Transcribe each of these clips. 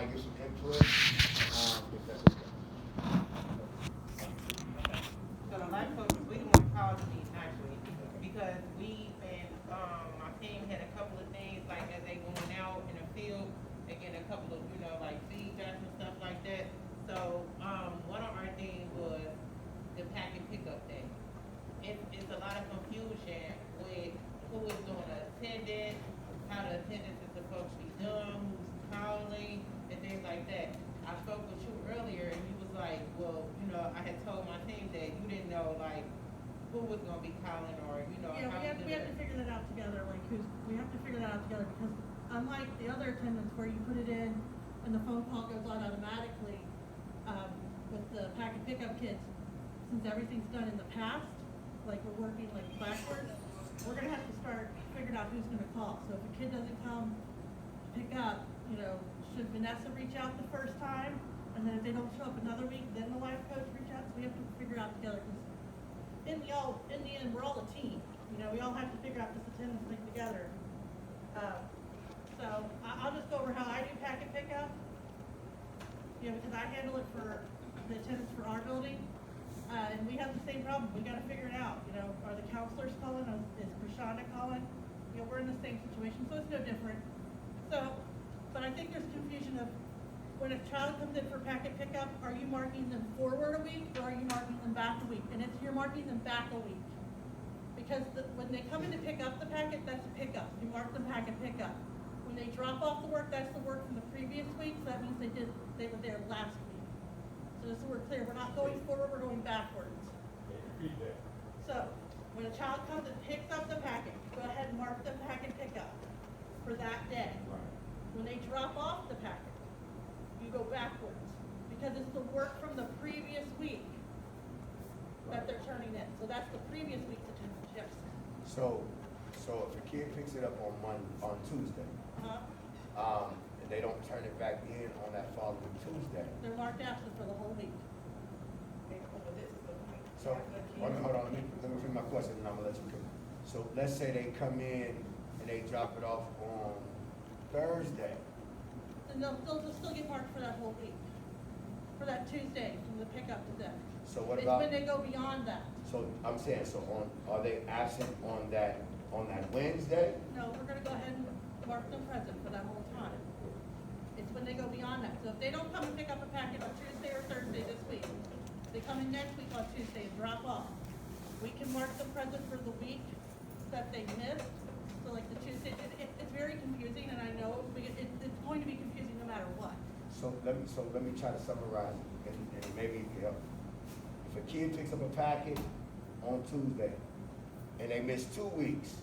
might give some input, if that's okay. So the life coach, we the one called me actually, because we and, my team had a couple of things, like as they going out in the field, they getting a couple of, like feedbacks and stuff like that. So, one of our things was the packet pickup day. It's a lot of confusion with who is doing the attendance, how the attendance is supposed to be done, who's calling, and things like that. I spoke with you earlier, and you was like, well, I had told my team that you didn't know, like, who was gonna be calling, or, Yeah, how we have to figure that out together, like we have to figure that out together, because unlike the other attendance where you put it in and the phone call goes on automatically, with the packet pickup kids, since everything's done in the past, like we're working like backwards, we're gonna have to start figuring out who's gonna call. So if a kid doesn't come pick up, should Vanessa reach out the first time? And then if they don't show up another week, then the life coach reach out? So we have to figure out together, because in the end, we're all a team. We all have to figure out this attendance thing together. So I'll just go over how I do packet pickup. Because I handle it for the attendance for our building. And we have the same problem. We gotta figure it out. Are the counselors calling? Is Prashanda calling? We're in the same situation, so it's no different. So, but I think there's confusion of when a child comes in for packet pickup, are you marking them forward a week or are you marking them back a week? And you're marking them back a week. Because when they come in to pick up the packet, that's a pickup. You mark them packet pickup. When they drop off the work, that's the work from the previous week, so that means they were there last week. So just so we're clear, we're not going forward, we're going backwards. So, when a child comes and picks up the packet, go ahead and mark the packet pickup for that day. When they drop off the packet, you go backwards, because it's the work from the previous week that they're turning in. So that's the previous week's attendance, yes. So if a kid picks it up on Tuesday, and they don't turn it back in on that following Tuesday. They're marked absent for the whole week. So, hold on, let me finish my question, and I'm gonna let you go. So let's say they come in and they drop it off on Thursday. And they'll still get marked for that whole week, for that Tuesday, from the pickup to them. So what It's about? when they go beyond that. So I'm saying, are they absent on that Wednesday? No, we're gonna go ahead and mark them present for that whole time. It's when they go beyond that. So if they don't come and pick up a packet on Tuesday or Thursday this week, they come in next week on Tuesday and drop off. We can mark them present for the week that they missed. So like the Tuesday, it's very confusing, and I know it's going to be confusing no matter what. So let me try to summarize it, and maybe you can help. If a kid picks up a packet on Tuesday and they miss 2 weeks,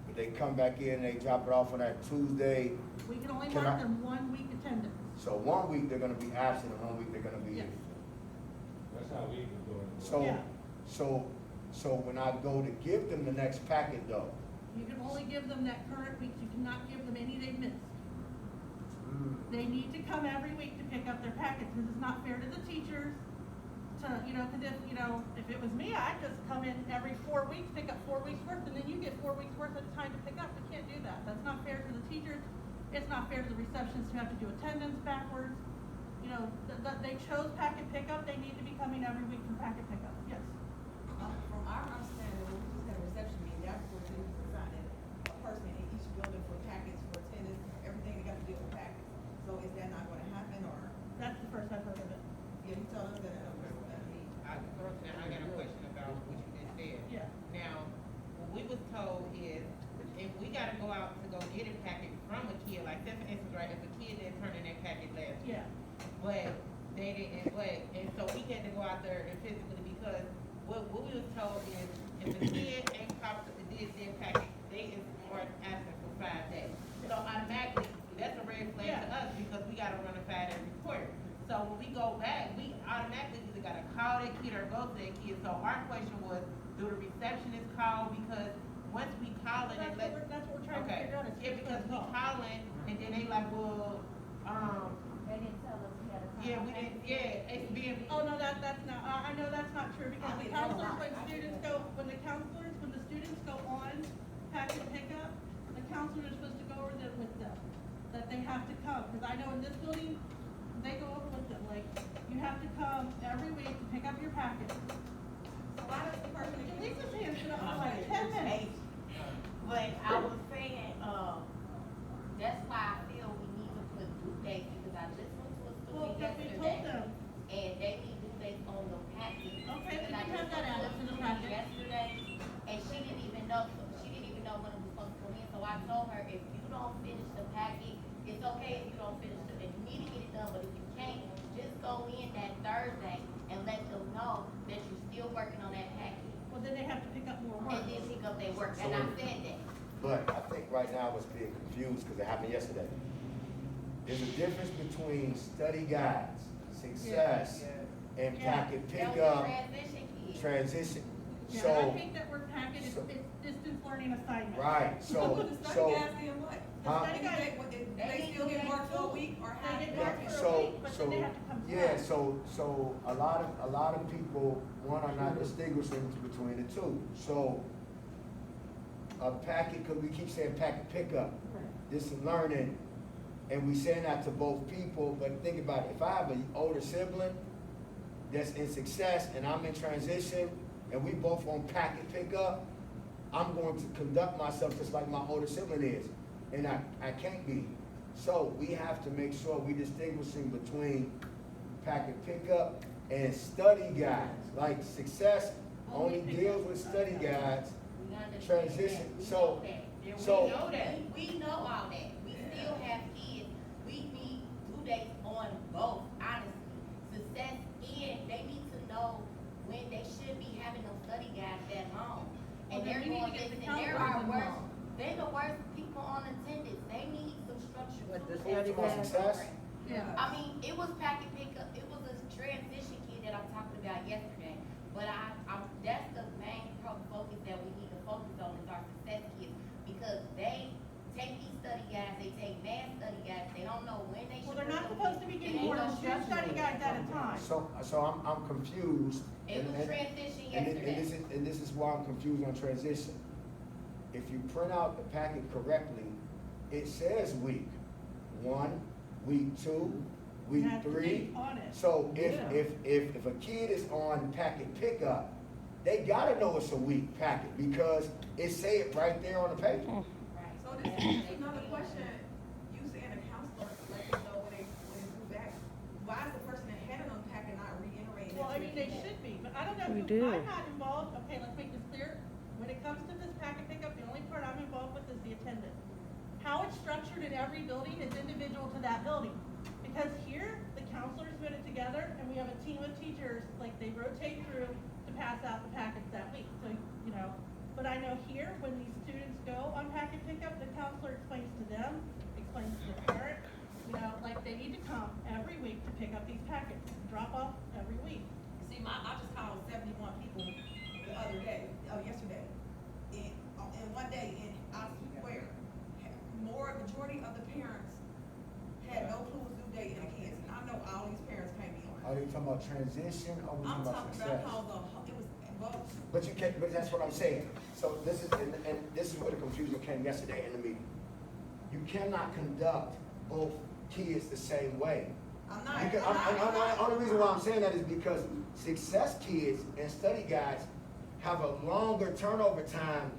but they come back in and they drop it off on that Tuesday, We can only Can mark I- them 1 week attendance. so 1 week they're gonna be absent and 1 week they're gonna be Yes. in. That's how we can do it. So, Yeah. so when I go to give them the next packet though, You can only give them that current week. You cannot give them any they missed. They need to come every week to pick up their packets, because it's not fair to the teachers to, because if it was me, I'd just come in every 4 weeks, pick up 4 weeks worth, and then you get 4 weeks worth at a time to pick up. We can't do that. That's not fair to the teachers. It's not fair to the receptionists who have to do attendance backwards. They chose packet pickup. They need to be coming every week for packet pickup. Yes. From our understanding, when we just had a reception meeting, that's what they was assigning a person in each building for packets, for attendance, everything that got to deal with packets. So is that not gonna happen, or, That's the first I've heard of it. yeah, you told us that, I got a question about what you just said. Yeah. Now, what we was told is, if we gotta go out to go get a packet from a kid, like, say for instance, right, if a kid didn't turn in their packet last week, Yeah. but they didn't, and so we had to go out there and physically, because what we was told is, if the kid ain't popped, did their packet, they is more absent for 5 days. So automatically, that's a red flag to us, because we gotta run a 5-day report. So when we go back, we automatically either gotta call that kid or go to that kid. So our question was, do the receptionists call? Because once we call it and That's what we're trying to okay, figure out. Is yeah, who's because we gonna call. calling, and then they like, well, They didn't tell us we had a time. yeah, we didn't, yeah, it's being. Oh, no, that's not, I know that's not true, because the counselors, when the students go on packet pickup, the counselor is supposed to go over them with them. that they have to come, cause I know in this building, they go over with them, like, you have to come every week to pick up your packet. So why does the person? Lisa's hand's been up for like 10 minutes. But I was saying, that's why I feel we need to put due dates, because I listened to a Well, student because we told yesterday, them, and they need due dates on the packet. Okay, we And I can have that listened to added a to the student packet. yesterday, and she didn't even know when it was supposed to come in, so I told her, if you don't finish the packet, it's okay if you don't finish it, if you need to get it done, but if you can't, just go in that Thursday and let them know that you're still working on that packet, well, then they have to pick up more work. and then pick up their work, and I said that. But I think right now it's being confused because it happened yesterday. There's a difference between study guides, success, and Yeah. packet That was a pickup, transition kid. transition. Yeah, So, and I think that word packet is, so- it's distance learning assignment. right, So so, the study so, guys did what? The Huh? study guide, They still get work for a week or how? They get yeah, work for a so, week, but then they have to come yeah, back. so a lot of people, one, are not distinguishing between the two. So, a packet, cause we keep saying packet pickup, this is learning, and we saying that to both people, but think about it, if I have an older sibling that's in success and I'm in transition, and we both on packet pickup, I'm going to conduct myself just like my older sibling is, and I can't be. So we have to make sure we distinguishing between packet pickup and study guides. Like success only deals with study guides, We understand transition. that. We So- know that. Yeah, we So- know that. We know all that. We still have kids. We need due dates on both, honestly. Success and they need to know when they should be having those study guides at home. And Well, then they're we need going, to get the listen, there counselors are worse, involved. they're the worst people on attendance. They need some structure. What, to the their study guide? program. Success? Yeah. I mean, it was packet pickup, it was a transition kid that I'm talking about yesterday. But that's the main focus that we need to focus on is our success kids. Because they take these study guides, they take math study guides, they don't know when they should. Well, they're not do supposed to it. be getting more than 2 study guides at a time. so I'm confused. It was and- transition And yesterday. this is why I'm confused on transition. If you print out the packet correctly, it says week 1, week 2, week You have to 3. be on it. So Yeah. if a kid is on packet pickup, they gotta know it's a week packet because it say it right there on the paper. Right. So this is another question, you saying a counselor, let them know when they move back, why is the person that had it on packet not reiterating? Well, that I to mean, the they people? should be, but I don't know We who, do. I'm not involved, okay, let's make this clear. When it comes to this packet pickup, the only part I'm involved with is the attendant. How it's structured in every building is individual to that building. Because here, the counselors put it together, and we have a team of teachers, like, they rotate through to pass out the packets that week, so, you know. But I know here, when these students go on packet pickup, the counselor explains to them, explains to the parent, you know, like, they need to come every week to pick up these packets, drop off every week. See, I just called 71 people the other day, yesterday. In one day, in I swear, majority of the parents had no clue due date in the kids. And I know all these parents can't be on. Are you talking about transition or we I'm talking about talking success? about how it was both. But you can't, but that's what I'm saying. So this is, and this is where the confusion came yesterday in the meeting. You cannot conduct both kids the same way. I'm not. Because, only reason why I'm saying that is because success kids and study guides have a longer turnover time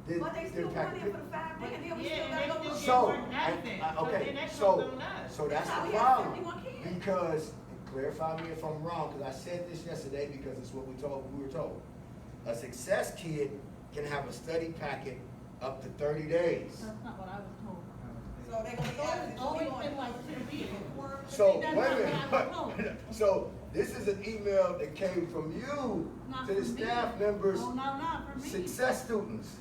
than. But they still than going packet in pick- for the 5 days, and then we Yeah, still and gotta they go. still look. get So, work absent, so okay, then that so, goes on us. so that's That's how the we have problem. 71 kids. Because, clarify me if I'm wrong, because I said this yesterday because it's what we were told. A success kid can have a study packet up to 30 days. That's not what I was told. So they gonna It's be absent. So we always going- been like 2 weeks. But So, see, that's wait a not what I was told. minute, so this is an email that came from you Not to the from me. staff members, Oh, no, not for me. success students.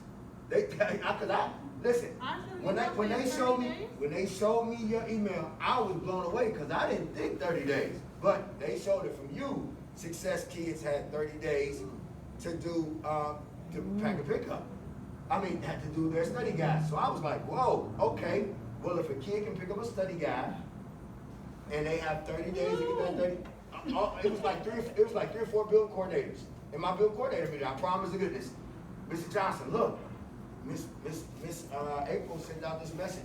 Listen, I said when we they got showed 30 me, days. when they showed me your email, I was blown away, cause I didn't think 30 days. But they showed it from you, success kids had 30 days to do, to pack a pickup. I mean, had to do their study guide. So I was like, whoa, okay. Well, if a kid can pick up a study guide, and they have 30 days to get that 30, it was like three or four build coordinators. In my build coordinator meeting, I promise to goodness, Mr. Johnson, look, Miss April sent out this message.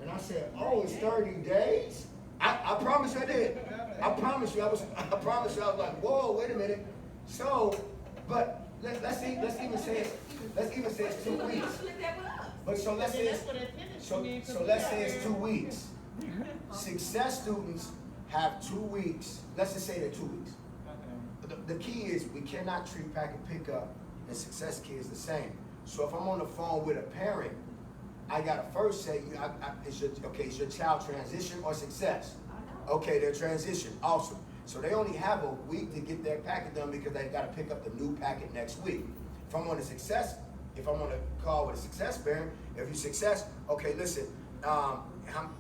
And I said, oh, it's 30 days? I promise I did. I promise you, I promise you, I was like, whoa, wait a minute. So, but let's even say it's 2 weeks. But so let's say let's say it's 2 weeks. Success students have 2 weeks. Let's just say they're 2 weeks. The key is we cannot treat packet pickup and success kids the same. So if I'm on the phone with a parent, I gotta first say, is your child transition or success? Okay, they're transition, awesome. So they only have a week to get their packet done because they gotta pick up the new packet next week. If I'm on a call with a success parent, if you success, okay, listen,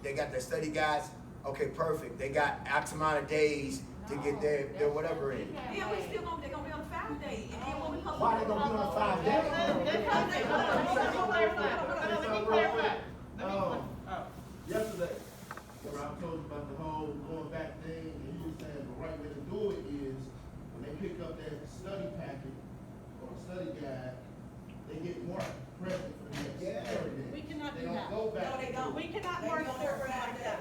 they got their study guides, okay, perfect. They got X amount of days to get their whatever in. Yeah, we still gonna, they're gonna be on 5 days, and then when we post. Why they gonna be on the 5 days? Yesterday, Rob told you about the whole going back thing, and he was saying the right way to do it is when they pick up that study packet or study guide, they get more credit for the next 30 days. We cannot They do that. don't go back. No, they don't. We cannot They mark don't their work like that.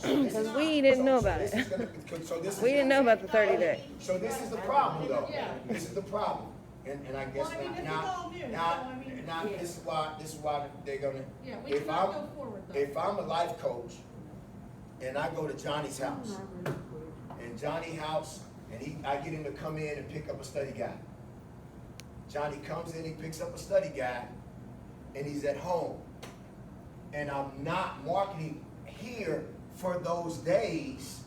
Because we didn't know about it. We didn't know about the 30 day. So this is the problem though. Yeah. This is the problem. And I guess Well, I mean, this is now, all new, so I mean- this is why they're gonna, Yeah, we if cannot I'm, go forward though. if I'm a life coach and I go to Johnny's house, and Johnny's house, and I get him to come in and pick up a study guide. Johnny comes in, he picks up a study guide, and he's at home. And I'm not marketing here for those days.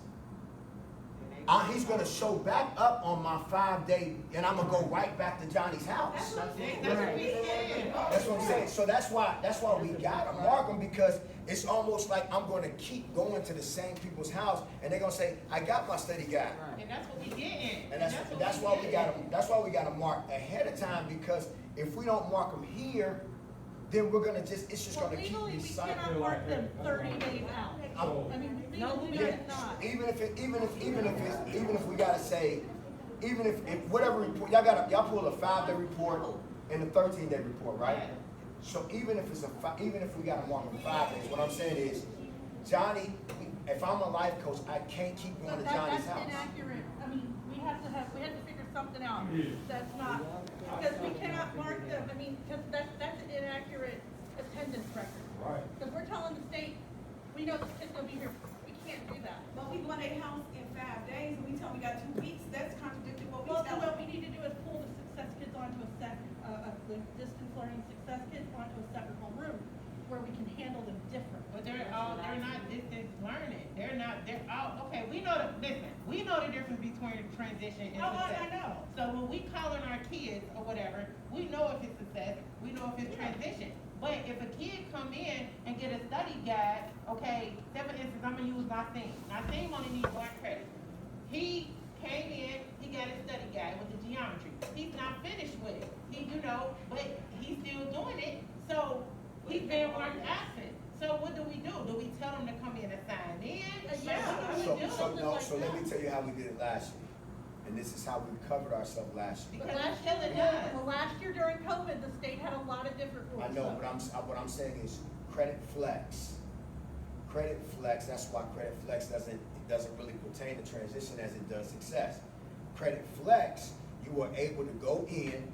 He's gonna show back up on my 5-day, and I'm gonna go right back to Johnny's house. That's what I'm saying. So that's why we gotta mark them, because it's almost like I'm gonna keep going to the same people's house, and they're gonna say, I got my study guide. And that's what we getting. And that's why we gotta mark ahead of time, because if we don't mark them here, then we're gonna it's just Well, gonna keep legally, we recycling. cannot mark them 30 days out. I mean, legally, we Yeah, cannot. even if we gotta say, even if whatever report, y'all pull a 5-day report and a 13-day report, right? So even if we gotta mark them 5 days, what I'm saying is, Johnny, if I'm a life coach, I can't keep going to But Johnny's that's house. inaccurate. I mean, we have to figure something out. That's not, because we cannot mark them, I mean, because that's an inaccurate attendance record. Right. Because we're telling the state, we know the kid's gonna be here, we can't do that. But we go in their house in 5 days, and we tell them we got 2 weeks, that's contradicting what we Well, tell then what them. we need to do is pull the success kids onto a the distance learning success kids onto a separate home room, where we can handle them different. But they're not distance learning. They're all, okay, we know the difference between transition and Oh, I success. know. So when we calling our kids or whatever, we know if it's success, we know if it's transition. But if a kid come in and get a study guide, okay, say for instance, I'm gonna use Nassim. Nassim only needs 1 credit. He came in, he got his study guide with the geometry. He's not finished with it. But he's still doing it, so he's being marked absent. So what do? Do we tell him to come in and sign in? Yeah, I would do something like So let me that. tell you how we did it last year, and this is how we covered ourselves last year. Because Last it's still year, it does. well, last year during COVID, the state had a lot of different rules. I know, so- but what I'm saying is credit flex. Credit flex, that's why credit flex doesn't really pertain to transition as it does success. Credit flex, you were able to go in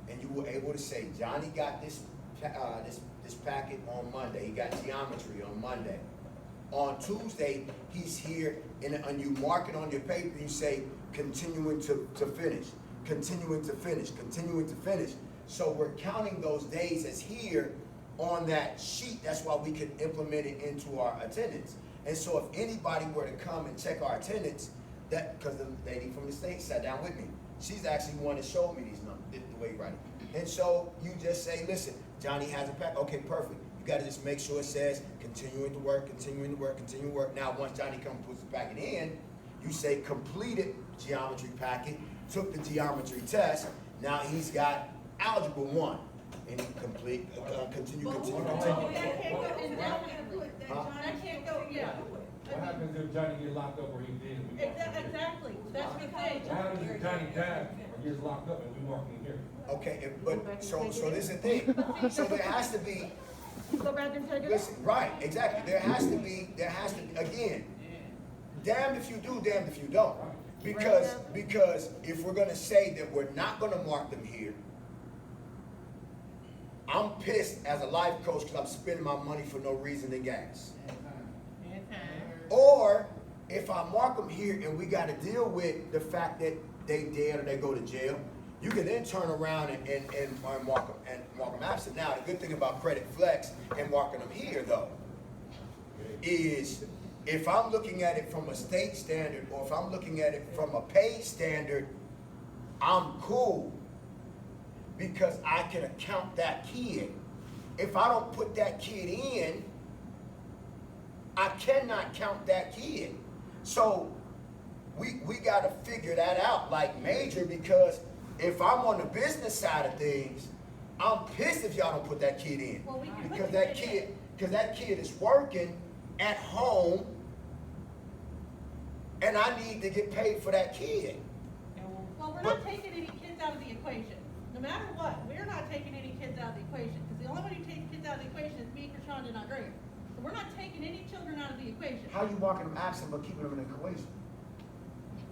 and you were able to say, Johnny got this packet on Monday, he got geometry on Monday. On Tuesday, he's here, and you mark it on your paper, you say, continuing to finish, continuing to finish, continuing to finish. So we're counting those days as here on that sheet. That's why we can implement it into our attendance. And so if anybody were to come and check our attendance, because the lady from the state sat down with me, she's actually the one that showed me these numbers, the way you write it. And so you just say, listen, Johnny has a pack, okay, perfect. You gotta just make sure it says continuing to work, continuing to work, continuing to work. Now, once Johnny comes and puts the packet in, you say completed geometry packet, took the geometry test, now he's got algebra 1. And he continue. That can't go indefinitely. That can't go, yeah. What happens if Johnny get locked up or he did? and we mark him here? Exactly, that's the thing. What happens if Johnny died or gets locked up and we mark him here? Okay, but so this is the thing. So there has to be You go back and take it Listen, out. right, exactly. There has to be, again, damned if you do, damned if you don't. Because if we're gonna say that we're not gonna mark them here, I'm pissed as a life coach because I'm spending my money for no reason in gas. Or if I mark them here and we gotta deal with the fact that they dead or they go to jail, you can then turn around and mark them absent. Now, the good thing about Credit Flex and marking them here though, is if I'm looking at it from a state standard or if I'm looking at it from a pay standard, I'm cool because I can account that kid. If I don't put that kid in, I cannot count that kid. So we gotta figure that out like major, because if I'm on the business side of things, I'm pissed if y'all don't put that kid in. Well, we can put Because the that kid kid, because that kid is working at home and I need to get paid for that kid. Well, we're But- not taking any kids out of the equation. No matter what, we're not taking any kids out of the equation, because the only one who takes kids out of the equation is me, Krishan, and Andrea. So we're not taking any children out of the equation. How you marking them absent but keeping them in the equation?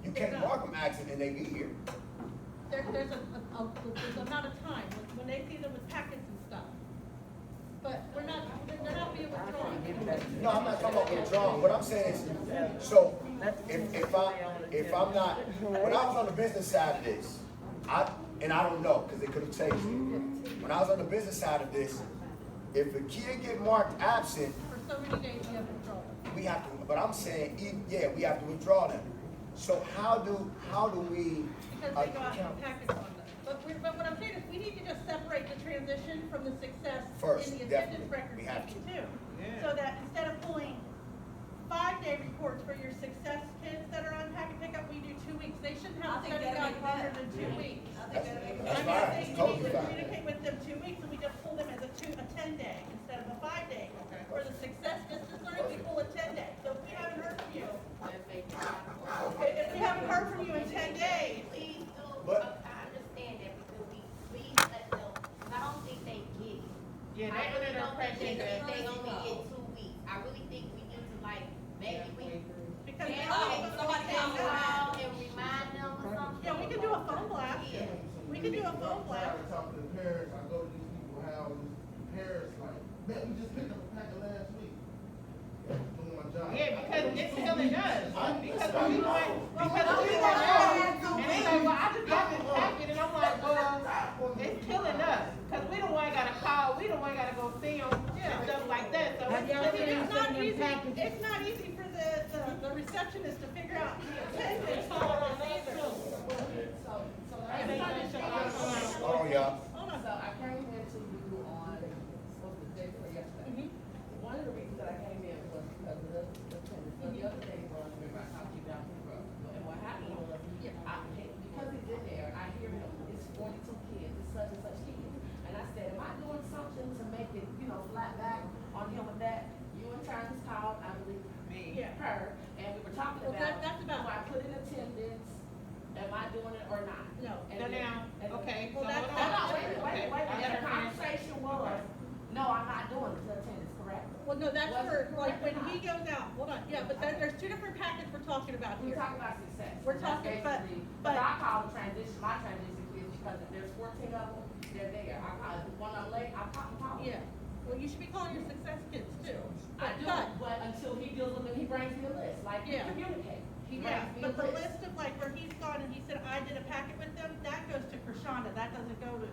You can't mark them absent and they be here. There's an amount of time, when they see them with packets and stuff. But they're not being withdrawn. No, I'm not talking about withdrawing. What I'm saying is, so if I'm not, when I was on the business side of this, and I don't know, because it could have changed. When I was on the business side of this, if a kid get marked absent, For so many days, you have withdrawal. we have to, but I'm saying, yeah, we have to withdraw them. So how do we Because they go out account? and packets on them. But what I'm saying is, we need to just separate the transition from the success First, in the definitely. attendance record We have to. too. So that instead of pulling 5-day reports for your success kids that are on packet pickup, we do 2 weeks. They shouldn't I have a think study that'll guide make longer better. than 2 weeks. I think that'll make That's it. fine. I think Totally we need to fine. communicate with them 2 weeks, and we just pull them as a 10-day instead of a 5-day. For the success distance learning, we pull a 10-day. So if we haven't heard from you, if we haven't heard from you in 10 days, Please do, But- I understand that because please let them, I don't think they get it. Yeah, I they really under the don't think impression they that only get 2 weeks. I really think we need to maybe we because can somebody call else. and remind them or something. yeah, we can do a phone blast. Yeah. We can do a phone blast. I talk to the parents, I go to these people's houses, parents like, man, we just picked up a packet last week. Doing my job. Yeah, because it's killing us. Because we want, and they like, well, I just got this packet, and I'm like, well, it's killing us. Because we don't want gotta call, we don't want gotta go see them, and stuff like that, so it's killing It's us. not easy, it's not easy for the receptionist to figure out the attendance either. Oh, yeah. Hold on. So I came into you on, what was the day before yesterday? One of the reasons that I came in was because of the attendance. So the other day was, remember I talked to you about the road. And what happened was, because he's in there, I hear him, it's 42 kids, it's such and such kids. And I said, am I doing something to make it, flat back on him with that? You and Travis called, I believe, Yeah. her, and we were talking Well, about, that's about- do I put in attendance? Am I doing it or not? No. And So then- now, and then- okay, so Well, hold that's- on. Wait, Okay, the I got her conversation was, no, I'm not doing the attendance, correct? Well, no, that's Was for, it like, when correct or he not? goes out, hold on, yeah, but there's 2 different packets we're talking about We're here. talking about success. We're That's talking, but- basically- but- I call the transition, my transition kids, because if there's 14 of them, they're there. I call, if one of them late, I pop and call. Yeah, well, you should be calling your success kids too. I do, but until he deals with them, he brings me a list, like, we Yeah. communicate. He Yeah, brings me a but the list. list of like where he's gone and he said, I did a packet with them, that goes to Krishanda, that doesn't go to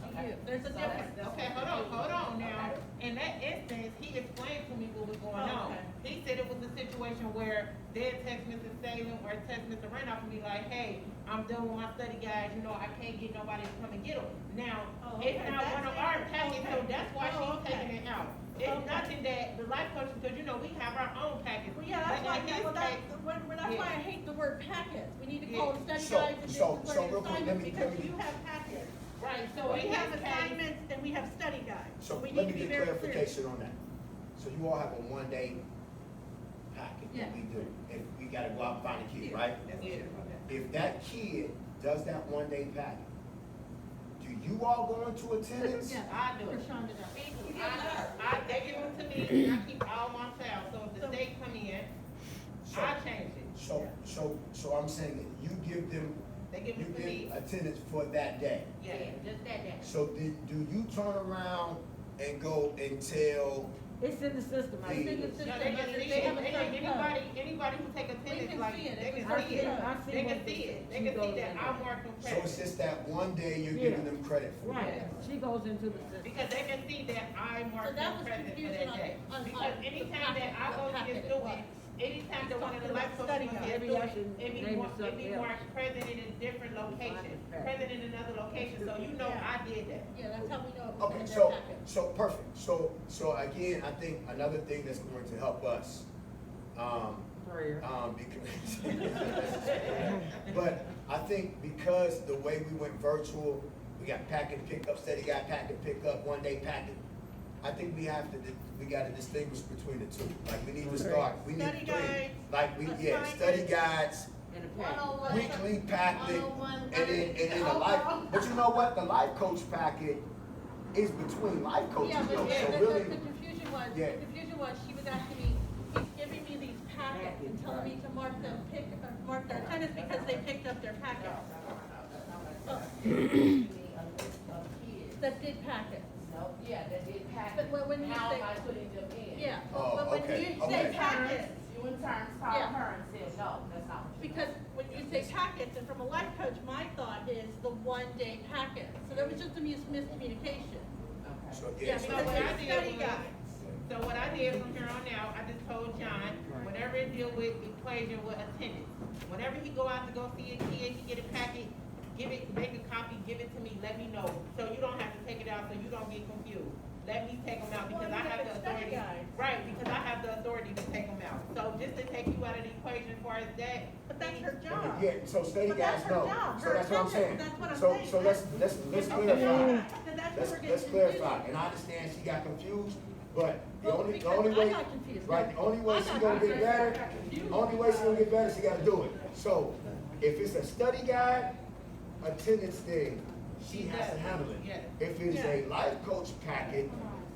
Okay. you. There's a So difference. that's- Okay, hold on now. In that instance, he explained to me what was going Oh, on. okay. He said it was a situation where they'd text Mrs. Salem or text Mr. Randolph and be like, hey, I'm done with my study guides, I can't get nobody to come and get them. Now, Oh, it's okay, not that's one of it. our packets, so Okay. that's why Oh, she's okay. taking it out. It's Okay. nothing that the life coach, because we have our own packets. Well, yeah, that's But why, in his well, case, that's why I hate the word packets. We need to call them study So- guides and so- business so learning real quick, let assignments me- because let me- you have packets. right, so We in have his case, assignments and we have study guides. So We let need me to be get very clear. clarification on that. So you all have a 1-day packet Yeah. that we do, if we gotta go out and find a kid, Yeah. right? yeah. If that kid does that 1-day packet, do do you all go into attendance? Yeah, I do it. Rashawn did that. They give them to me, and I keep all my files, so if the state come in, So- I change it. So I'm saying that you give them, They give you it to me, give attendance for that day. yeah. Just that day. So do you turn around and go and tell, It's in the system. I The- think It's No, just they that can see they it, have a certain code. anybody who take We attendance, can like, see it. they It's can a see it, I see they what can see it, they she can see goes that in. I'm marking so credit. it's just that one day you're Yeah. giving them credit for? Right, she goes into the system. Because they can see that I marked So that them was present for confusion that day. on Because the anytime that I packet, go what to packet a it student, was. anytime that one of the Talking life about coaches study wants to guide. see a Maybe I student, should it be name it marked, something else. marked present in a different location, Right. present in another location, so you know I did that. Yeah, that's how we know it was Okay, in their so, packet. so perfect. So again, I think another thing that's going to help us, Prayer. but I think because the way we went virtual, we got packet pickup, steady guide, packet pickup, one day packet. I think we have to, we gotta distinguish between the two. Like, we need to start, we need Study three. guides, Like, study guides, And a packet. 101. weekly packet, 101. and then the life, but you know what? The life coach packet is between life coaches Yeah, though, but so the really. confusion was, Yeah. she was asking me, he's giving me these packets and telling me to mark them, mark their attendance because they picked up their packets. That did packets. No, yeah, that did package. But when you How say- am I putting them in? Yeah, Oh, but when okay, you okay. say packets, You in turn called Yeah. her and said, no, that's not what you. because when you say packets, and from a life coach, my thought is the one-day packet. So there was just a miscommunication. Okay. So, Yeah, yeah, So because what I it's did study was- guides. So what I did from here on out, I just told John, whenever it deal with equation with attendance, whenever he go out to go see a kid, he get a packet, give it, make a copy, give it to me, let me know, so you don't have to take it out, so you don't get confused. Let me take them out because I have the Study authority. guides. Right, because I have the authority to take them out. So just to take you out of the equation as far as that. But that's her job. yeah, so steady But that's guys her know. job, So her that's what I'm saying. attendance, that's what I'm So, saying. so let's clarify. Then that's where we're getting Let's confused. clarify, and I understand she got confused, but the Well, only because way, I got confused. right, the only way I she got gonna get confused. better, I got confused. only way she gonna get better, she gotta do it. So, if it's a study guide, attendance thing, she has to handle it. Yes. If it's a life coach packet,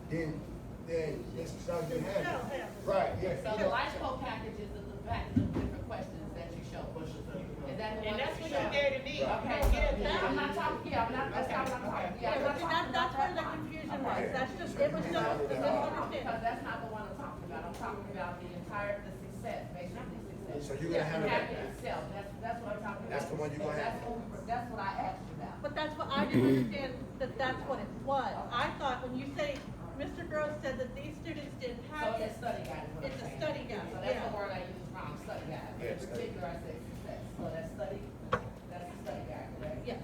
then it's something you handle. Yeah. Right, yeah. So the life coach package is the package of different questions that you show. Is that the one And that's that what you you show? gave to me. Okay, Yeah, I'm not talking, yeah, I'm not, that's not what I'm talking, yeah, I'm Yeah, not but talking that's about where the that one. confusion was. Okay. That's just, it was just a Because misunderstanding. that's not the one I'm talking about, I'm talking about the entire, the success, basically success. So you're gonna handle The that. package itself, that's what I'm talking about. That's the one you're gonna That's what I asked you about. But that's what, I didn't understand that that's what it was. I thought when you say, Mr. Gross said that these students did So it's a packets. study guide is what I'm It's a saying. study guide, So that's yeah. the word I use wrong, study guide. Yeah, In study. particular, I say success. So that's the study guide, correct? Yes.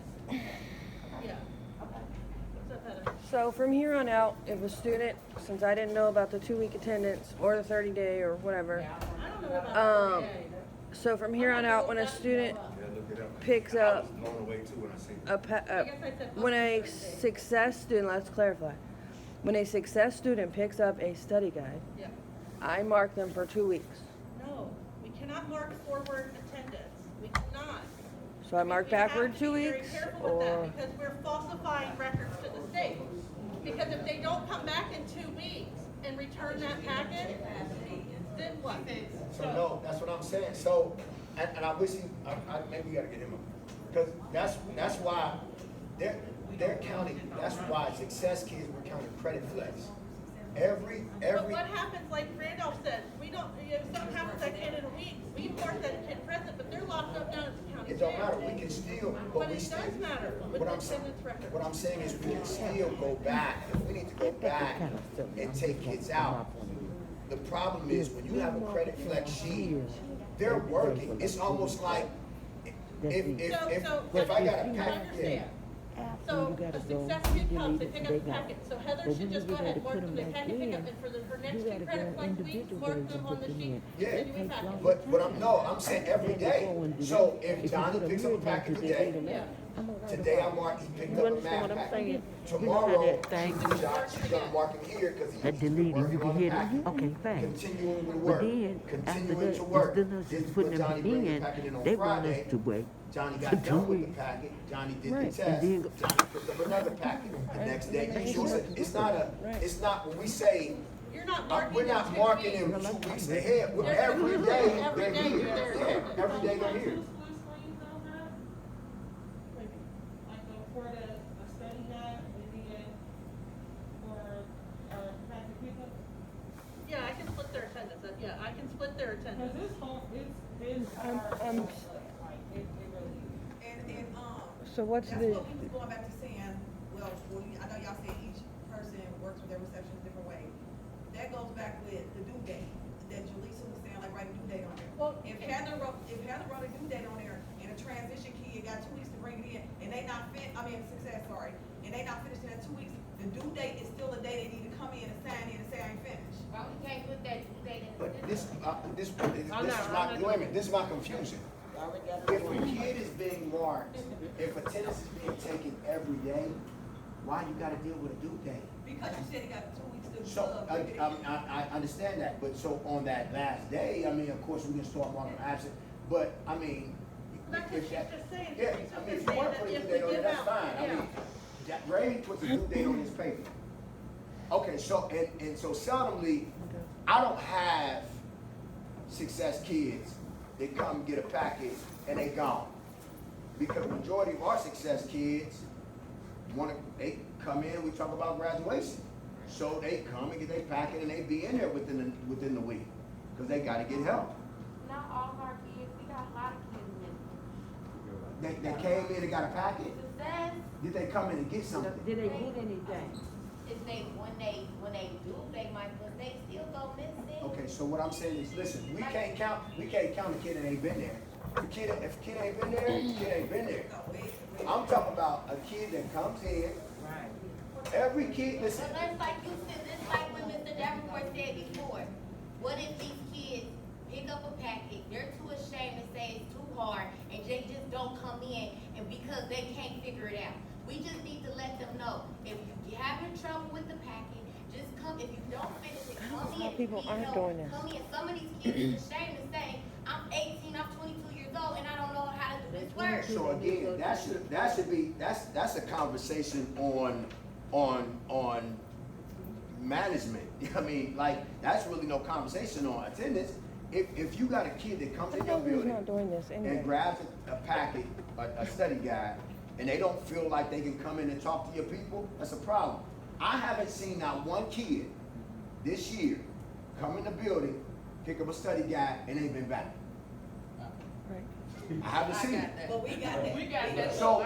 Yeah. What's up, Heather? So from here on out, if a student, since I didn't know about the 2-week attendance or the 30-day or whatever, Yeah, I don't know about that. so from here on out, when a student Yeah, look it up. picks I up was blown away too when I seen it. a, pa- I guess I said when a up to 30 days. success student, let's clarify. When a success student picks up a study guide, Yeah. I mark them for 2 weeks. No, we cannot mark forward attendance. We cannot. So I mark We have backward to 2 be weeks, Very careful with or that, because we're falsifying records to the state. Because if they don't come back in 2 weeks and return that packet, then what? So no, that's what I'm saying. So, and I wish he, maybe we gotta get him a, because that's why they're counting, that's why success kids were counting credit flex. But what happens, like Randolph said, we don't, if something happens like in a week, we mark that kid present, but they're locked up down at the county It don't jail. matter, we can still, But but we it still. does matter with What the I'm saying, attendance record. what I'm saying is we can still go back, if we need to go back and take kids out. The problem is when you have a credit flex sheet, they're working, it's almost like, if I got a packet, Understand. So a success kid comes, they pick up the packet, so Heather should just go ahead and mark them, they packet pick up, and for her next 2 credit flex weeks, mark them on the sheet. Yeah, Then we packet. but I'm saying every day. So if Johnny picks up a packet today, Yeah. Today I marked, he picked You up a understand what math I'm packet. saying? Tomorrow, that thing. she's gonna mark him here, cause That he's deleting, you working can on the hit packet. it, okay, fine. Continuing to But work, then, after continuing that, to work. instead of Just just putting put them Johnny bring the in, packet in on they want Friday. us to wait. Johnny for got done with 2 the weeks. packet, Johnny did Right, the and test, then- Johnny picked up another packet. The next day, he shows it. It's not, when we say, You're not marking. we're not them 2 marking weeks. him 2 weeks ahead, They're- every day every they're day here. they're Yeah, here. every day they're here. Like for the study guide, and then for, practice pickup? Yeah, I can split their attendance, yeah, I can split their Cause attendance. it's hard, it's hard, like, it really is. And, So what's that's the, what we was going back to saying, well, I know y'all said each person works with their reception a different way. That goes back with the due date, that Jaleesa was saying, like, write a due date on there. Well, If Heather wrote a due date on there, and a transition kid got 2 weeks to bring it in, and they not success, sorry, and they not finished in that 2 weeks, the due date is still the day they need to come in and sign in and say, I ain't finished. Why we can't put that due date in the But system? this is my, wait a minute, this is my confusion. If a kid is being marked, if attendance is being taken every day, why you gotta deal with a due date? Because you said he got 2 weeks to. So, I understand that, but so on that last day, I mean, of course, we can start marking absent, but, I mean. That's what if she's that- just saying. Yeah, She's I mean, just if you wanna saying put a that due if date we on it, give that's out- fine, I yeah. mean, Ray puts a due date on his paper. Okay, so, and so seldomly, I don't have success kids that come get a packet and they gone. Because majority of our success kids they come in, we talk about graduation. So they come and get their packet and they be in there within the week, cause they gotta get help. Not all of our kids, we got a lot of kids missing. They came in and got a packet, Success, did they come in and get something? Did they get anything? is when they do, they might, but they still go missing. Okay, so what I'm saying is, listen, we can't count a kid that ain't been there. If a kid ain't been there, the kid ain't been there. I'm talking about a kid that comes in. Every kid, listen, But that's like you said, it's like when Mr. Davenport said before, what if these kids pick up a packet, they're too ashamed to say it's too hard, and they just don't come in, and because they can't figure it out. We just need to let them know, if you having trouble with the packet, just come, if you don't finish it, come in. people need aren't help, doing this. Come in, some of these kids is ashamed to say, I'm 18, I'm 22 years old, and I don't know how to do this work. so again, that should be, that's a conversation on management. I mean, like, that's really no conversation on attendance. If you got a kid that comes I in know your who's building not doing this and anyway. grabs a packet, a study guide, and they don't feel like they can come in and talk to your people, that's a problem. I haven't seen not one kid this year come in the building, pick up a study guide, and ain't been back. Right. I haven't seen it. But we got that. We got that. So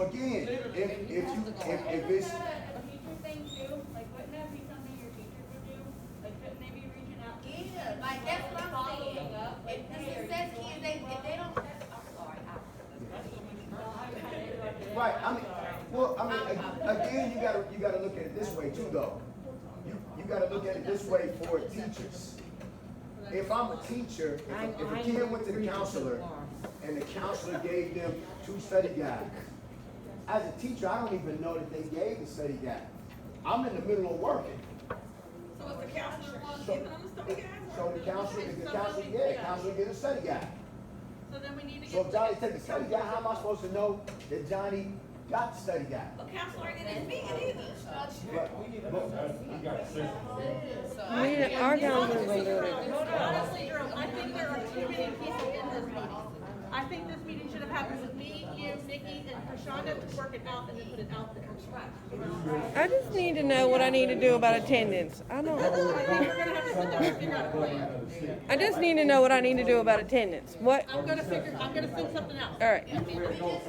again, if it's, A teacher thing too, like wouldn't that be something your teachers would do? Like couldn't they be reaching out? to Yeah, like that's what I'm following saying. up, like, If the hey, are you success doing kids, I'm sorry, right, I mean, well, I mean, again, you gotta look at it this way too, though. You gotta look at it this way for teachers. If I'm a teacher, if a kid went to the counselor and the counselor gave them 2 study guides, as a teacher, I don't even know that they gave the study guide. I'm in the middle of working. So is the counselor one So- giving them the study guide? So the counselor get a study guide. So then we need to So get. if Johnny takes the study guide, how am I supposed to know that Johnny got the study guide? A counselor ain't in his meeting either. You got a system. Our counselors don't do it. Honestly, Jerome, I think there are too many people in this meeting. I think this meeting should have happened with me, you, Nikki, and Prashanda to work it out and then put it out there. I just need to know what I need to do about attendance. I I don't, think we're gonna have to sit down and figure out a plan. I just need to know what I need to do about attendance. What, I'm gonna think something out. all right. We just need to rebuild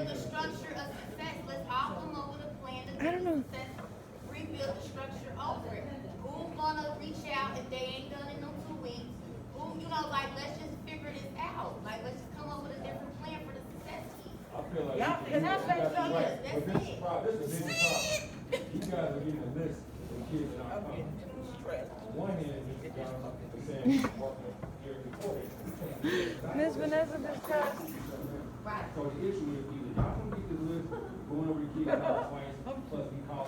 the structure of success, let's all come up with a plan to I don't do know. success, rebuild the structure over it. Who's gonna reach out if they ain't done it in them 2 weeks? Who, like, let's just figure this out, like, let's just come up with a different plan for the success team. I feel like. Y'all- you that's got based on right, this. but That's this is it. problem, this is a big problem. You guys are getting a list of kids that aren't coming. On one hand, Mr. Johnson is saying, working here before. Ms. Vanessa discussed. Right, Right. So the issue is either y'all gonna get this list, going over the kids house twice, plus we call.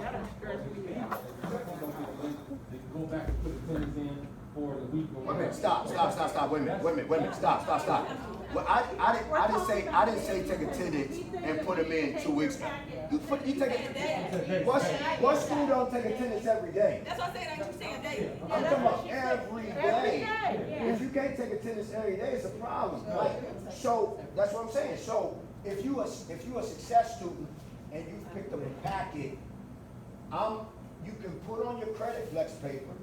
Go back and put attendance in for the week. or Wait a minute, whatever. stop, wait a minute, stop. Well, I didn't say take attendance and put them in 2 weeks. You take it, what school don't take attendance every day? That's what I said, I keep saying daily. I'm talking about every day. If you can't take attendance every day, it's a problem. Like, so, that's what I'm saying. So, if you a success student and you picked up a packet, you can put on your credit flex paper,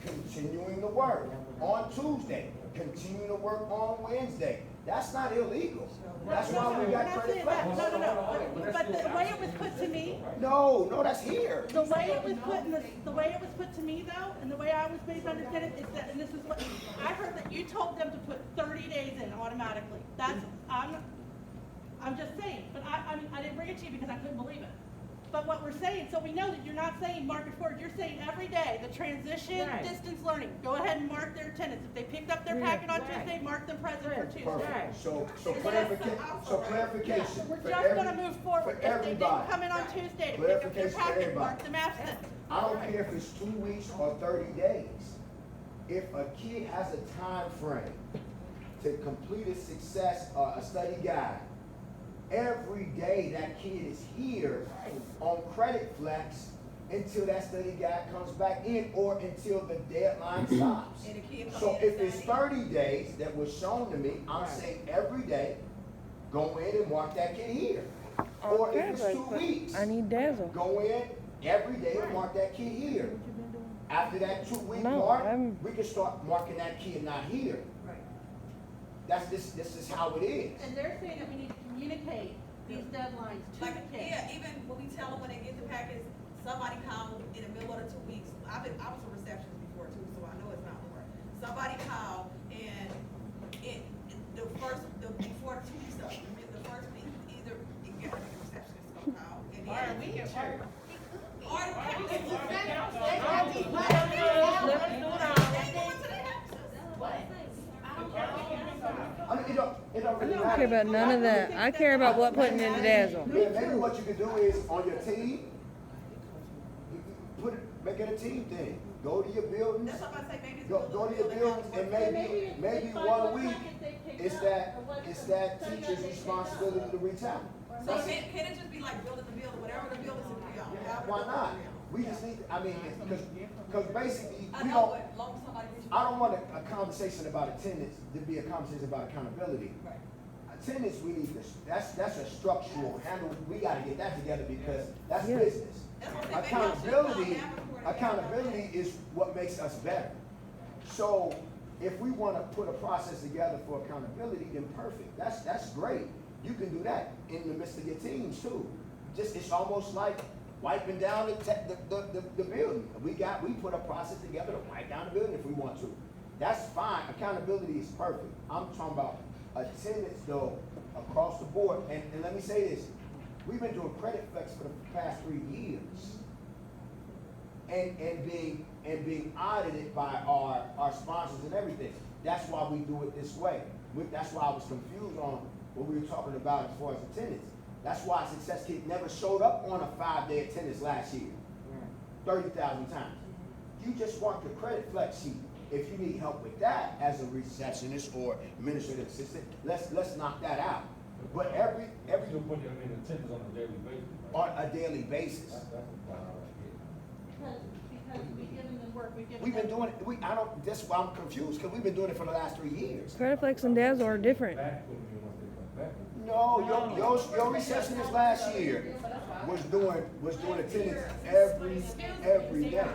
continuing to work on Tuesday, continuing to work on Wednesday. That's not illegal. That's why we got credit flex. No. But the way it was put to me, No, that's here. the way it was put to me though, and the way I was based on understanding is that, and this is what, I heard that you told them to put 30 days in automatically. I'm just saying, but I mean, I didn't bring it to you because I couldn't believe it. But what we're saying, so we know that you're not saying mark it forward, you're saying every day, the transition, Right. distance learning, go ahead and mark their attendance. If they picked up their packet on Tuesday, mark them present for Tuesday. Perfect. So clarification. We're for just gonna move forward. For If they didn't everybody. come in on Tuesday to pick up their Clarification for packet, everybody. mark them absent. I don't care if it's 2 weeks or 30 days. If a kid has a time frame to complete a success, a study guide, every day that kid is here on credit flex until that study guide comes back in or until the deadline stops. And the kid come So in if and it's say- 30 days that was shown to me, I'm saying every day, go in and mark that kid here. Or if it's 2 weeks, I need Dazzle. go in every day and mark that kid here. After that 2-week No, mark, I'm- we can start marking that kid not here. Right. This is how it is. And they're saying that we need to communicate these deadlines to Like, the kids. yeah, even when we tell them when they get the packets, somebody called in the middle of the 2 weeks. I was a receptionist before too, so I know it's not hard. Somebody called and before the 2 weeks up, the first week, either, the receptionist gonna call and then. Or we can work. Or the counselor. I mean, it don't I really don't matter. care about none of that. I care about what putting in the Dazzle. Yeah, maybe what you can do is on your team, make it a team thing. Go to your buildings, That's what I say, maybe it's. go to your buildings, and maybe 1 week, it's that teacher's responsibility to reach out. So can it just be like building the building, whatever the building's agree on? however Why the not? building agree on? We just need, because basically, I we know, don't, but long as somebody reaches. I don't want a conversation about attendance to be a conversation about accountability. Right. Attendance, we need this, that's a structural handle, we gotta get that together because that's Yeah. business. That's what I'm saying, maybe y'all should call Accountability, them before they- accountability is what makes us better. So, if we wanna put a process together for accountability, then perfect, that's great. You can do that in the midst of your teams too. It's almost like wiping down the building. We put a process together to wipe down the building if we want to. That's fine, accountability is perfect. I'm talking about attendance though, across the board, and let me say this, we've been doing credit flex for the past 3 years. And being audited by our sponsors and everything. That's why we do it this way. That's why I was confused on what we were talking about as far as attendance. That's why Success Kid never showed up on a 5-day attendance last year, 30,000 times. You just want your credit flex sheet. If you need help with that as a receptionist or administrative assistant, let's knock that out. But every You'll put them in attendance on a daily basis, right? on a daily basis. That's the part I like it. Because we've given them work, we've given We've been them. doing it, that's why I'm confused, because we've been doing it for the last 3 years. Credit flex and Dazzle are different. Back when we once they come back. No, your receptionist last year was doing attendance every day.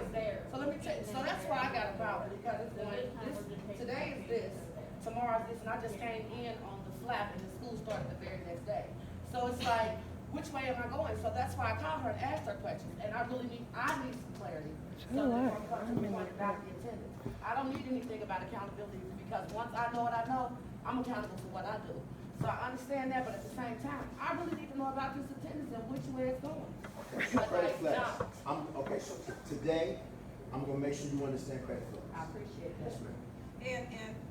So let me tell you, so that's why I got a problem, because it's like, today is this, tomorrow is this, and I just came in on the flap and the school started the very next day. So it's like, which way am I going? So that's why I called her and asked her questions, and I need some clarity. So that I'm coming to the point about the attendance. I don't need anything about accountability, because once I know what I know, I'm accountable for what I do. So I understand that, but at the same time, I really need to know about this attendance and which way it's going. Credit flex. Okay, so today, I'm gonna make sure you understand credit flex. I appreciate that. Yes, ma'am.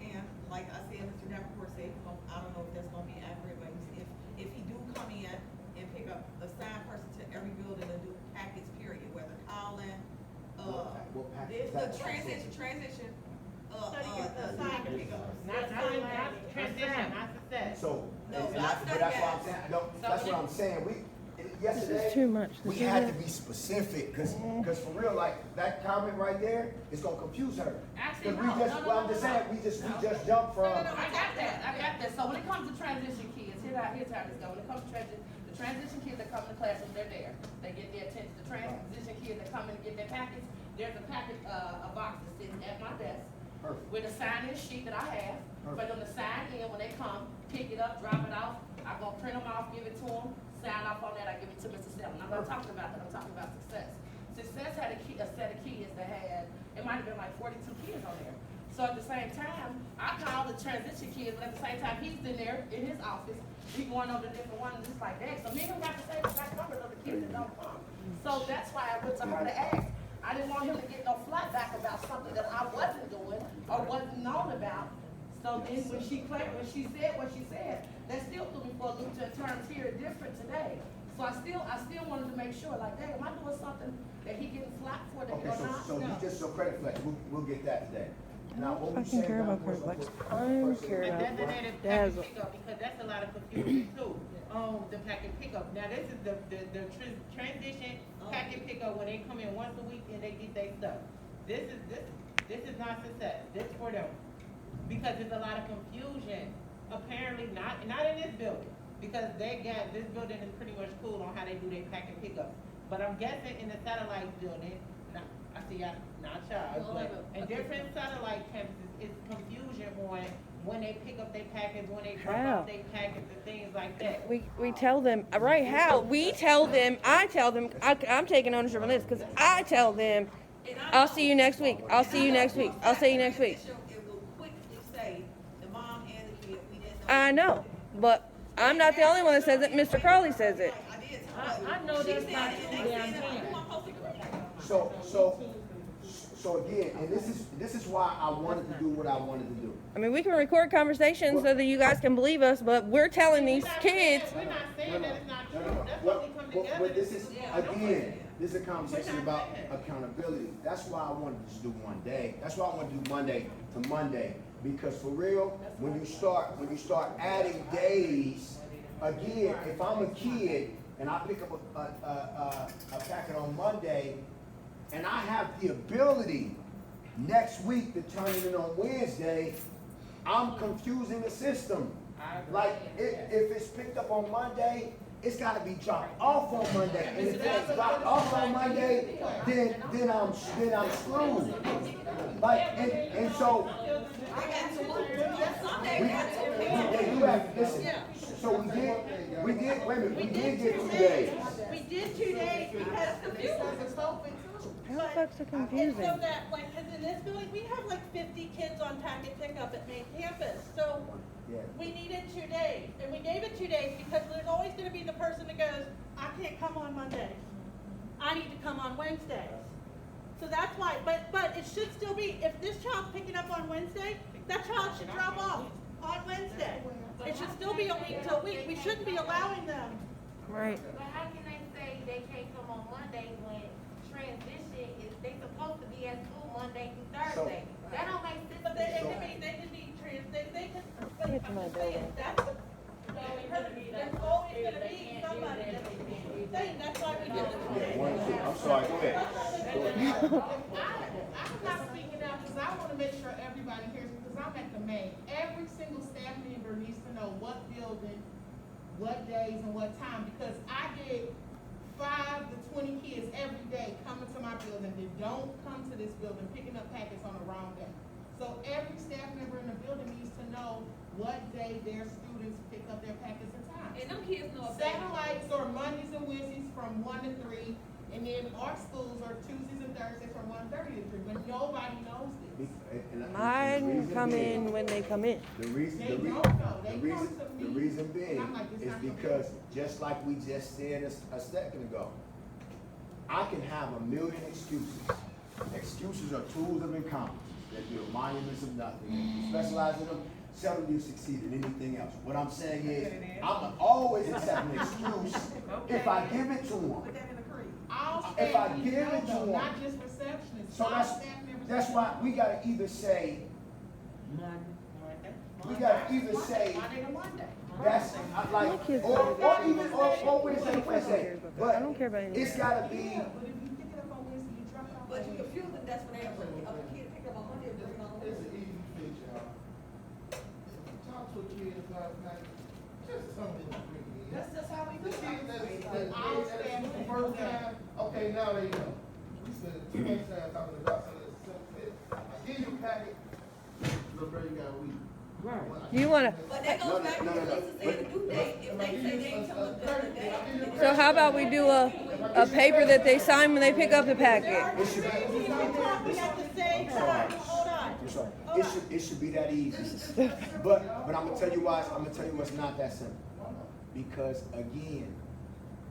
And like I said, Mr. Davenport said, I don't know if that's gonna be accurate, but if if he do come in and pick up, assign person to every building and do packets, period, whether Colin, What packet there's is the that? transition, Assign pickup. Not transition, not success. So, No, and not but that's what I'm study saying, guides. no, that's what I'm saying, yesterday. This is too much. We This had is to be specific, cause for real, like, that comment right there is gonna confuse her. Actually, Cause we no, just, no, no, well, I'm no, just no. saying, we just jumped from. I got that. So when it comes to transition kids, here's how this go. When it comes to the transition kids that come to the classroom, they're there. They get their attention. The transition kids that come in and get their packets, there's a packet, a box that's sitting at my desk Perfect. with a sign-in sheet that I have, for them to sign in when they come, pick it up, drop it off. I'm gonna print them off, give it to them, sign off on that, I give it to Mr. Selman. I'm not talking about that, I'm talking about Success. Success had a set of kids that had, it might have been like 42 kids on there. So at the same time, I call the transition kids, but at the same time, he's in there in his office, he going over the different ones just like that. So me and him got the same exact numbers of the kids that don't come. So that's why I went to her to ask. I didn't want him to get no flat back about something that I wasn't doing or wasn't known about. So then when she said what she said, that still threw me for a loop in terms here different today. So I still wanted to make sure, like, hey, am I doing something that he getting flack for that Okay, or not? so you just, so credit flex, we'll get that today. Now, what were you fucking saying care about was- credit flex. was- I'm was- care The about designated Dazzle. packet pickup, because that's a lot of confusion too, the packet pickup. Now, this is the transition packet pickup, when they come in once a week and they get their stuff. This is not success, this for them. Because there's a lot of confusion, apparently not in this building, because this building is pretty much cool on how they do their packet pickup. But I'm guessing in the satellite building, I see y'all, not y'all, but in different satellite campuses, it's confusion on when they pick up their packets, when they drop How? off their packets and things like that. We tell them, right, how? We tell them, I tell them, I'm taking ownership of this, because I tell them, I'll see you next week, I'll see you next week, I'll see you next week. It will quickly say, the mom and the kid, we didn't know. I know, but I'm not the only one that says it, Mr. Crowley says it. I did. I know She that's said not it, and true they down said, here. "Who I'm supposed to agree?" So again, and this is why I wanted to do what I wanted to do. I mean, we can record conversations so that you guys can believe us, but we're telling these kids, We're not saying that it's not No, true, no, no. that's Well, what we come well, together. but this is, again, this is a We're conversation not about saying. accountability. That's why I wanted to just do one day. That's why I want to do Monday to Monday. Because for real, when you start adding days, again, if I'm a kid and I pick up a packet on Monday, and I have the ability next week to turn it in on Wednesday, I'm confusing the system. Like, if it's picked up on Monday, it's gotta be dropped off on Monday. And if it's dropped off on Monday, then I'm screwed. Like, and so, listen, so we did, wait a minute, we did get 2 days. We did 2 days because how the fuck's so and confusing? so that, like, cause in this building, we have like 50 kids on packet pickup at main campus, so Yeah. we needed 2 days, and we gave it 2 days because there's always gonna be the person that goes, I can't come on Monday. I need to come on Wednesdays. So that's why, but it should still be, if this child's picking up on Wednesday, that child should drop off on Wednesday. It should still be a week to a week, we shouldn't be allowing them. Right. But how can they say they can't come on Monday when transition is, they supposed to be at school Monday through Thursday? That don't make sense. But they can be trans, they can, but Get to my I'm just saying, building. that's the, there's always gonna be somebody that's saying, that's why we did this today. I'm sorry, go ahead. I'm not speaking out because I want to make sure everybody hears, because I'm at the main. Every single staff member needs to know what building, what days and what time, because I get 5 to 20 kids every day coming to my building that don't come to this building, picking up packets on the wrong day. So every staff member in the building needs to know what day their students pick up their packets and times. And them kids know if they. Satellites are Mondays and Wednesdays from 1 to 3, and then our schools are Tuesdays and Thursdays from 1:30 to 3, but nobody knows this. Mine come in when they come in. The reason being is because, just like we just said a second ago, I can have a million excuses. Excuses are tools of incompetence. they build monuments of nothing. If you specialize in them, seldom you succeed in anything else. What I'm saying is, I'm always accept an excuse if I give it to them. Put that in the creed. All If I staff give need to it to know, them. not just receptionists, So all that's, staff members. that's need why to know. we gotta either say, we Monday. gotta either say, Monday to Monday. that's, My like, kids or even, or Wednesday, I but don't care about any of it's that. gotta be, Yeah, but if you pick it up on Wednesday, you drop it off. But you confuse them, that's when they have a kid pick up on Monday, bring it on It's Wednesday. an easy fix, y'all. Talk to a kid about, like, just tell them to bring it in. That's just how we The do kids it. that at the first time, okay, now they know. We spent too much time talking about some of this stuff. I give you a packet, look, bro, you got a week. Right. You wanna, But that goes back to Lisa said the due date, if they say they ain't tell us the date. so how about we do a paper that they sign when they pick up the packet? it should be, We're talking at the same time, hold on. I'm sorry, it should be that easy. But I'm gonna tell you why, I'm gonna tell you what's not that simple. Because again,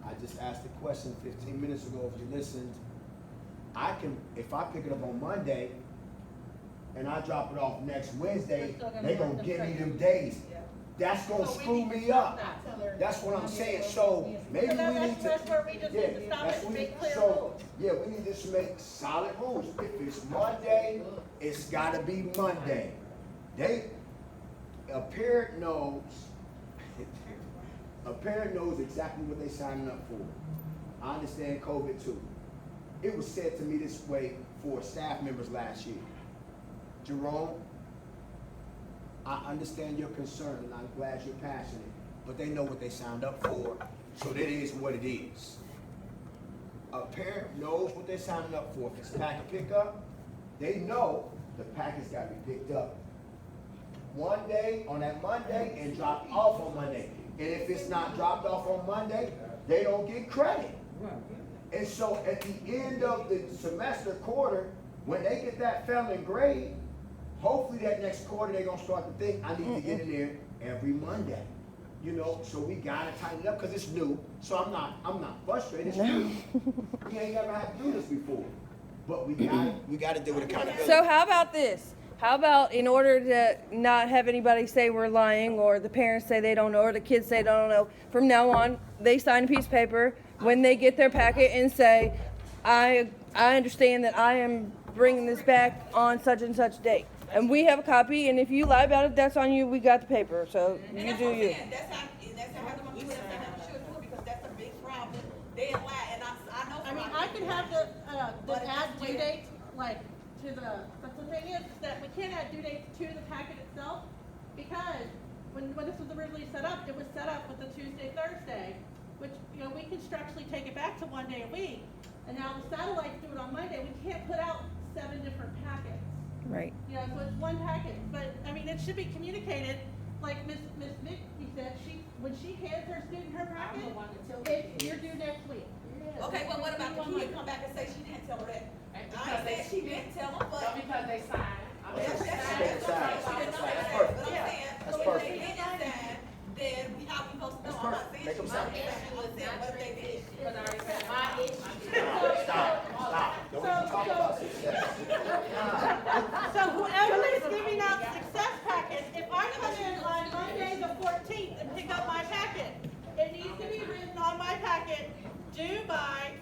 I just asked the question 15 minutes ago, if you listened, I can, if I pick it up on Monday and I drop it off next Wednesday, they gonna give me them days. That's gonna screw me up. That's what I'm saying, so maybe we need to. That's where we just need to stop that's it and what we- make clear so, rules. yeah, we need to just make solid rules. If it's Monday, it's gotta be Monday. A parent knows, a parent knows exactly what they signing up for. I understand COVID too. It was said to me this way for staff members last year. Jerome, I understand your concern and I'm glad you're passionate, but they know what they signed up for, so that is what it is. A parent knows what they're signing up for. If it's packet pickup, they know the packet's gotta be picked up one day, on that Monday, and dropped off on Monday. And if it's not dropped off on Monday, they don't get credit. And so at the end of the semester quarter, when they get that failing grade, hopefully that next quarter, they're gonna start to think, I need to get in there every Monday. You know, so we gotta tighten it up, cause it's new, so I'm not frustrated, it's new. We ain't never had to do this before, but we gotta deal with accountability. So how about this? How about in order to not have anybody say we're lying, or the parents say they don't know, or the kids say they don't know, from now on, they sign a piece of paper when they get their packet and say, I understand that I am bringing this back on such and such date. And we have a copy, and if you lie about it, that's on you, we got the paper, so And you that's do what I'm you. saying, that's how I'm gonna do it, that's how I should do it, because that's a big problem. They lie, and I know. I mean, from- I can have the But add it's due weird. dates, like, to but the thing is that we can't add due dates to the packet itself, because when this was originally set up, it was set up with the Tuesday, Thursday, which, you know, we can structurally take it back to one day a week, and now the satellites do it on Monday, we can't put out 7 different packets. Right. You know, so it's one packet, but, I mean, it should be communicated, like Miss Vicky said, when she hands her student her packet, you're due next week. Okay, well, what about the kid come back and say she didn't tell her that? I ain't said she didn't tell them, but. Because they signed. That's right, she didn't know that, but I'm saying, so if they didn't sign, then how we supposed to know? I'm not saying Make she them might sign. have said, what they did. Because I already said my issue. Stop. Don't even talk about success. So whoever is giving out success packets, if I come in on Monday the 14th and pick up my packet, it needs to be written on my packet, due by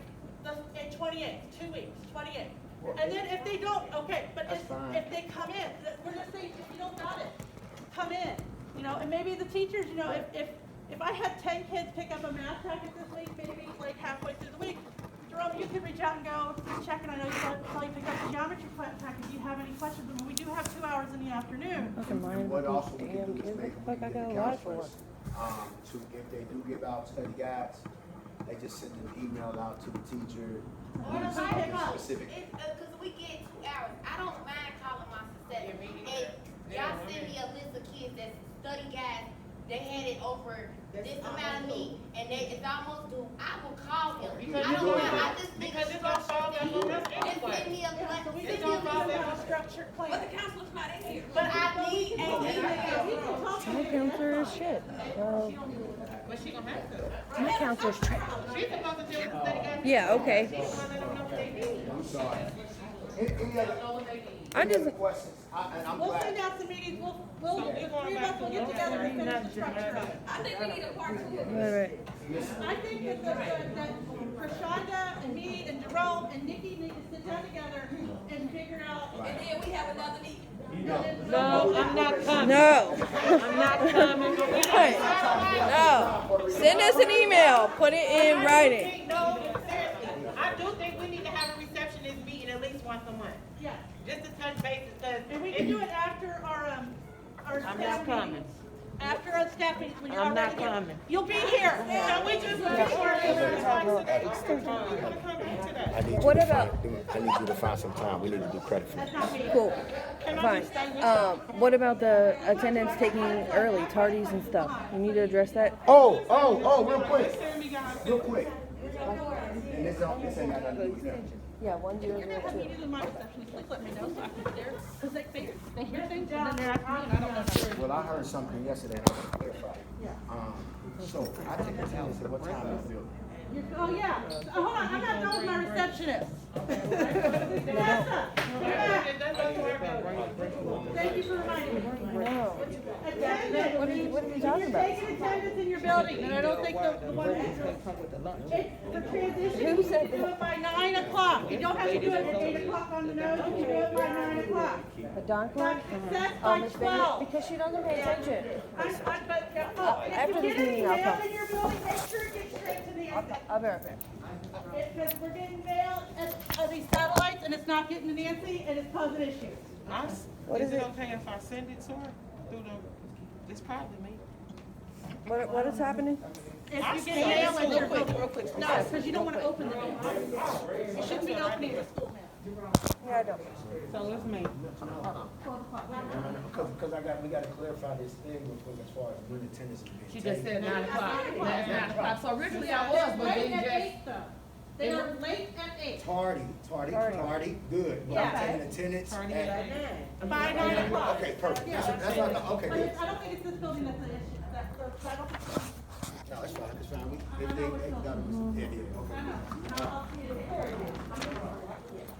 the 28th, 2 weeks, 28th. And then if they don't, okay, but That's fine. if they come in, we're just saying, if you don't got it, come in, you know, and maybe the teachers, you know, if I had 10 kids pick up a math packet this week, maybe like halfway through the week, Jerome, you could reach out and go, check, and I know you probably pick up the geometry packet, do you have any questions? I mean, we do have 2 hours in the afternoon. Fucking mind What also those we can damn do is kids. make What the fuck I the gotta lie for? counselors, to, if they do give out study guides, they just send an email out to the teacher. Or the with light bulb. specific. Cause we get 2 hours. I don't mind calling my successor. And y'all send me a list of kids that's study guides. They had it over this amount of me, and it's almost due. I will call them. Because I it's don't all mind. I about- just think because it's it's all about that structured. little Just anyway. send me a Yeah, so we send just me a need to list. have a structured But plan. the counselor's not in here. But I need an We email. can talk to My you. counselor is shit. Well, But she gonna have to. my counselor's trash. She's supposed to tell the study guys. Yeah, okay. She's the one that don't know what they need. I'm sorry. Any other, Any other just, questions? And I'm We'll glad. send out some meetings, we'll, So the we're going three of back us will to get one. together and finish the structure of it. I think we need a part two. right. I think that Rashonda and me and Jerome and Nikki need to sit down together and figure out. And then we have another meeting. No, I'm not coming. No. I'm not coming. Right. No. Send us an email. Put it in writing. No, seriously, I do think we need to have a receptionist meeting at least once a month, Yeah, just to touch bases, cause. and we can do it after our I'm staff not coming. meetings. After our staff meetings, when you're I'm not already here. coming. You'll be here. Can we just make sure everyone's like today? We're gonna come back to that. I need you What to about- I need you to find some time. We need to do credit for That's that. not me. Cool. Can I Fine. just stay with you? What about the attendance taking early, tardies and stuff? You need to address that? Oh, real quick. Send me guys. Real quick. And this ain't got nothing to do with that. Yeah, 100. You're gonna have meetings with my receptionist, please let me know so I can be there, cause they hear things and then they're asking me and I don't know. Well, I heard something yesterday, I want to clarify. So I take attendance at what time in the building? Oh, yeah. Hold on, I'm not done with my receptionist. Vanessa, come back. Thank you for reminding me. No. Attendance. What are you talking about? You're taking attendance in your building, and I don't think the one that's. It's the transition, Who you said can do it by 9 o'clock. You don't have to do it at 8 o'clock on the nose, you can do it by 9 o'clock. A Don clock? That's by Miss Bailey, 12. because she doesn't pay attention. If After you this get any meeting, I'll mail come. in your building, make sure it gets straight to the exit. I'll be right back. Because we're getting mail at these satellites, and it's not getting to Nancy, and it's causing issues. What Is is it it? okay if I send it to her through the, it's probably me. What is happening? If you get mail in your building, no, because you don't want to open the mail. You shouldn't be opening the school mail. Yeah, I don't. So it's me. 12 o'clock. Because we gotta clarify this thing real quick as far as when attendance is being She just taken. said 9 o'clock. That's 9 o'clock. So originally I was, but Late then at just. 8, though. They are late at 8. Tardy, good. But Yeah. I'm taking attendance Tardy at. at By 9 o'clock. Okay, perfect. Yeah. That's what I thought. Okay, But good. I don't think it's this building that's the issue. I don't think No, it's fine, it's fine. They got it. Yeah, okay. I know. I'll see it.